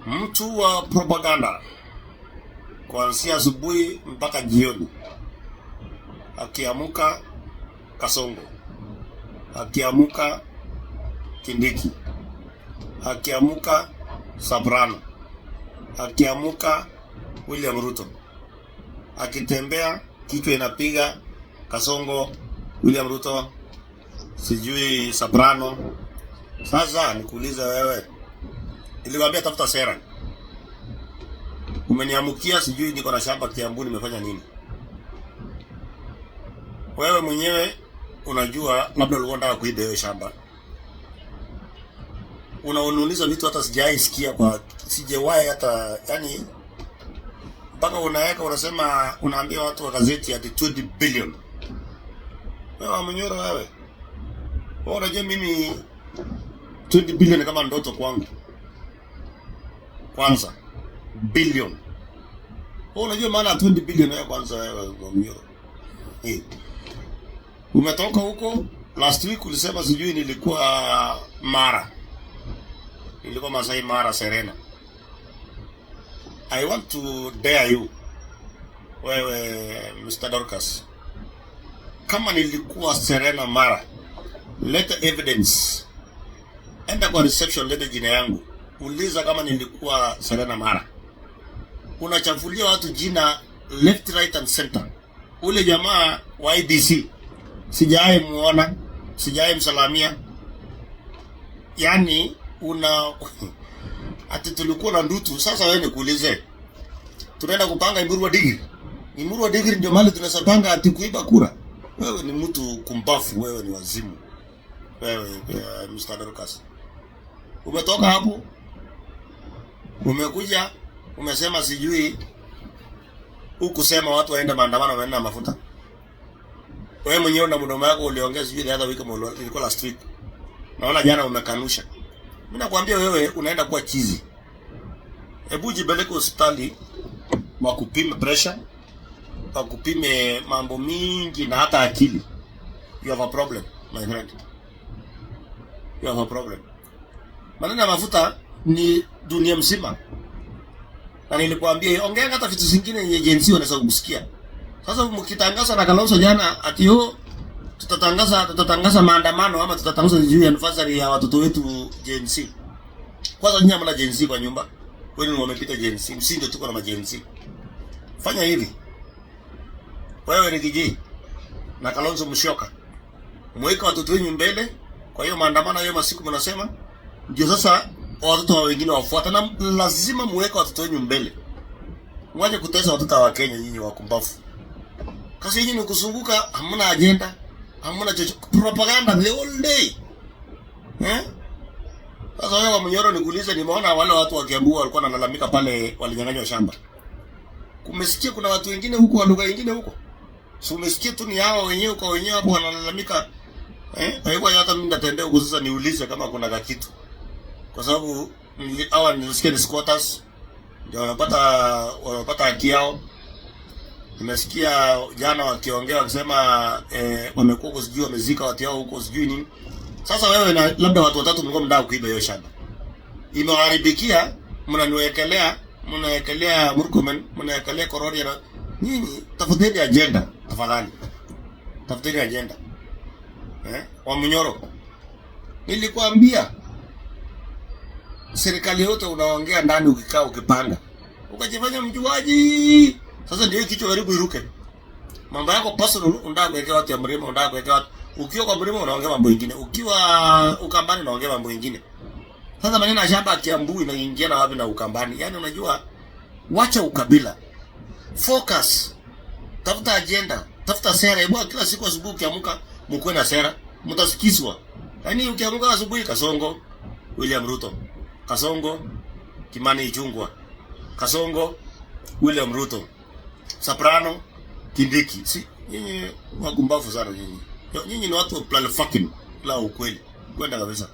mtu wa propaganda kuanzia asubuhi mpaka jioni. Akiamuka Kasongo, akiamuka Kindiki, akiamuka Soprano, akiamuka William Ruto, akitembea kichwa inapiga Kasongo, William Ruto, sijui Soprano. Sasa nikuuliza wewe, nilikwambia tafuta sera, umeniamukia sijui niko na shamba Kiambu, nimefanya nini? Wewe mwenyewe unajua labda ulikuwa unataka kuiba hiyo shamba. Unauliza vitu hata sijaisikia kwa sijawahi hata, yani mpaka unaweka unasema unaambia watu wa gazeti ati 20 billion. Wewe mnyoro wewe. Wewe unajua mimi 20 billion kama ndoto kwangu. Kwanza billion. Wewe unajua maana 20 billion ya kwanza wewe mnyoro. Umetoka huko last week ulisema sijui nilikuwa Mara. Nilikuwa Masai Mara Serena. I want to dare you, wewe Mr. Dorcas. Kama nilikuwa Serena Mara, leta evidence. Enda kwa reception, leta jina yangu. Uliza kama nilikuwa Serena Mara. Unachafulia watu jina left, right and center. Ule jamaa wa IDC sijawahi muona, sijawahi msalamia. Yani ati tulikuwa na ndutu. Sasa wewe nikuulize, tunaenda kupanga Imuru wa Digiri. Imuru wa Digiri ndio mali tunasapanga ati kuiba kura. Wewe ni mtu kumbafu, wewe ni wazimu. Wewe Mr. Dorcas. Umetoka hapo, umekuja umesema sijui ukusema watu waende maandamano waende na mafuta. Wewe mwenyewe na mdomo wako uliongea sijui hata wiki moja ilikuwa last week. Naona jana umekanusha. Mimi nakwambia wewe unaenda kuwa chizi. Hebu jipeleke hospitali wakupime pressure, wakupime mambo mingi na hata akili. You have a problem, my friend. You have a problem. Maneno ya mafuta ni dunia mzima. Na nilikwambia ongea hata vitu zingine yenye jinsi wanaweza kusikia. Sasa mkitangaza na Kalonzo jana ati tutatangaza maandamano ama tutatangaza juu ya anniversary ya watoto wetu Gen Z. Kwanza nyinyi mna Gen Z kwa nyumba. Wewe wamepita Gen Z, msi ndio tuko na Gen Z. Fanya hivi. Wewe ni DJ na Kalonzo Musyoka, mweka watoto wenu mbele. Kwa hiyo maandamano hayo masiku mnasema ndio sasa watoto wengine wafuata, na lazima muweke watoto wenu mbele. Mwaje kutesa watoto wa Kenya nyinyi wakumbafu. Kasi nyinyi ni kuzunguka, hamna agenda, hamna propaganda the whole day. Sasa wewe Mnyoro nikuulize, nimeona wale watu wa Kiambu walikuwa wanalalamika pale walinyang'anywa shamba. Kumesikia kuna watu wengine huko wa lugha nyingine huko. Si umesikia tu ni hao wenyewe kwa wenyewe hapo wanalalamika. Kwa hivyo hata mimi ndatembea huko sasa niulize kama kuna kitu. Kwa sababu hawa nilisikia ni squatters ndio wanapata haki yao. Nimesikia jana wakiongea wakisema wamekuwa huko sijui wamezika watu yao huko sijui nini. Sasa wewe na labda watu watatu mlikuwa mnataka kuiba hiyo shamba. Imeharibikia, mnawekelea Murkomen, mnawekelea Kororia na nyinyi tafuteni agenda tafadhali. Tafuteni agenda. Wa Mnyoro. Nilikwambia serikali yote unaongea ndani ukikaa ukipanga. Ukajifanya mjuaji. Sasa ndio kichwa karibu iruke. Mambo yako personal unataka kuwekea watu ya mlima, unataka kuwekea watu. Ukiwa kwa mlima unaongea mambo mengine. Ukiwa Ukambani unaongea mambo mengine. Sasa maneno ya shamba Kiambu inaingia na wapi na Ukambani? Yaani unajua, wacha ukabila. Focus. Tafuta agenda, tafuta sera. Hebu kila siku asubuhi ukiamka mkuwe na sera, mtasikizwa. Yaani ukiamka asubuhi Kasongo, William Ruto. Kasongo, Kimani Ichung'wah. Kasongo, William Ruto. Soprano, Kindiki. Si nyinyi wakumbafu sana nyinyi. Nyinyi ni watu wa plan fucking la ukweli. Kwenda kabisa.